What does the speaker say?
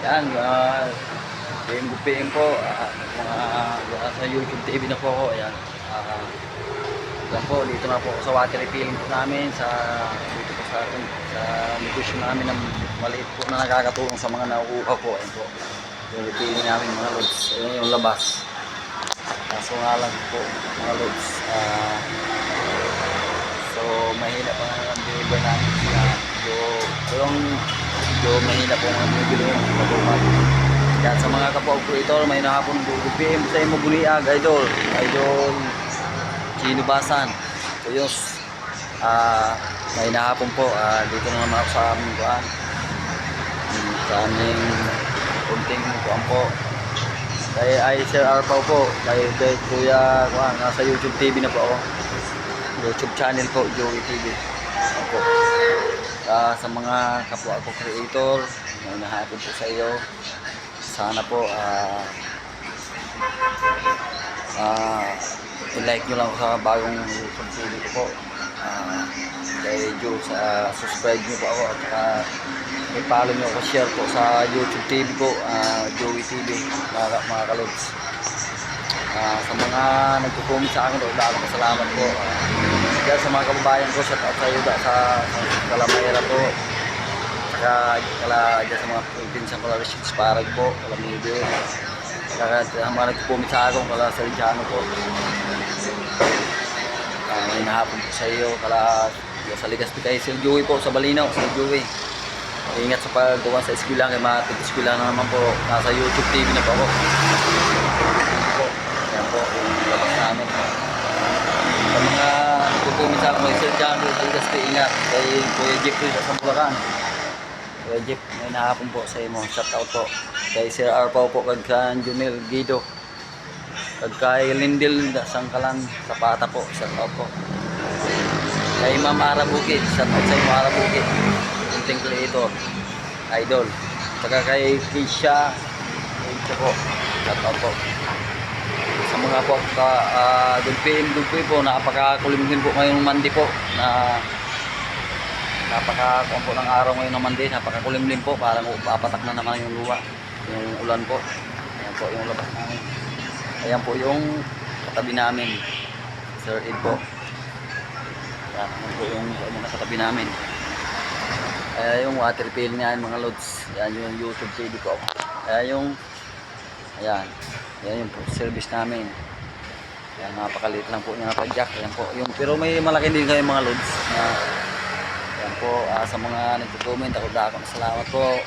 Yan, PM po, sa YouTube TV na po ako. Ayan. Yan po, dito na po ako sa water refilling po namin dito po sa negosyo namin ng maliit po na nakakatulong sa mga nauuhaw po. Ayan po. Yung refilling namin mga loads. Ayan yung labas. Kaso nga lang po mga loads. So mahina pa ang deliver namin. Yung mahina po ang bibili ng patuman. Yan sa mga kapwa-operator, may nahapon PM sa imo buliag, idol Chino Basan Tuyos. May nahapon po, dito na naman ako sa aming kuhan, sa aming kunting kuhan po kay Sir Arpaw po, kay Kuya kuhan, nasa YouTube TV na po ako, YouTube channel po, Joey TV po. Sa mga kapwa ko creator, may nahapon po sa iyo. Sana po i-like nyo lang sa bagong YouTube TV ko po. Kay Joe, subscribe nyo po ako at saka i-follow nyo ako, share po sa YouTube TV ko, Joey TV, mga kalods. Sa mga nagko-comment sa akin, dalang salamat po. Kaya sa mga kababayan ko, shout out sa iyo sa Kalamayra po. Saka dyan sa mga pinsan ko na receipts parag po, Kalamido. Saka sa mga nagko-comment sa akin, kala Sergiano po. May nahapon po sa iyo, sa Ligaspi kay Sir Joey po, sa Balinaw, Sir Joey. Ingat sa paggawa sa eskwela, kay mga tig-eskwela na naman po, nasa YouTube TV na po ako. Yan po, yung labas namin. Sa mga nagko-comment sa akin, Sir Joey, sa Ligaspi, ingat. Kay Kuya Jeffrey sa Bulacan. Kuya Jeff, may nahapon po sa iyo, shout out po. Kay Sir Arpaw po, kay Junel Guido. Kay Lindil Sangkalan sa Pata po, shout out po. Kay Ma'am Ara Bukit, shout out sa Ma'am Ara Bukit, kunting creator, idol. Saka kay Kisha po, shout out po. Sa mga po Dugpi po, napakakulimlim po ngayong Monday po, na napakakuan po ng araw ngayon ng Monday, napakakulimlim po, parang papatak na naman yung luwa, yung ulan po. Ayan po yung labas namin. Ayan po yung katabi namin, Sir Ed po. Ayan po yung katabi namin. Ayan yung water fill niyan mga loads. Ayan yung YouTube TV ko. Ayan yung service namin. Ayan, napakaliit lang po yung jack. Ayan po yung, pero may malaki din kayo mga loads. Ayan po, sa mga nagko-comment, ako salamat po.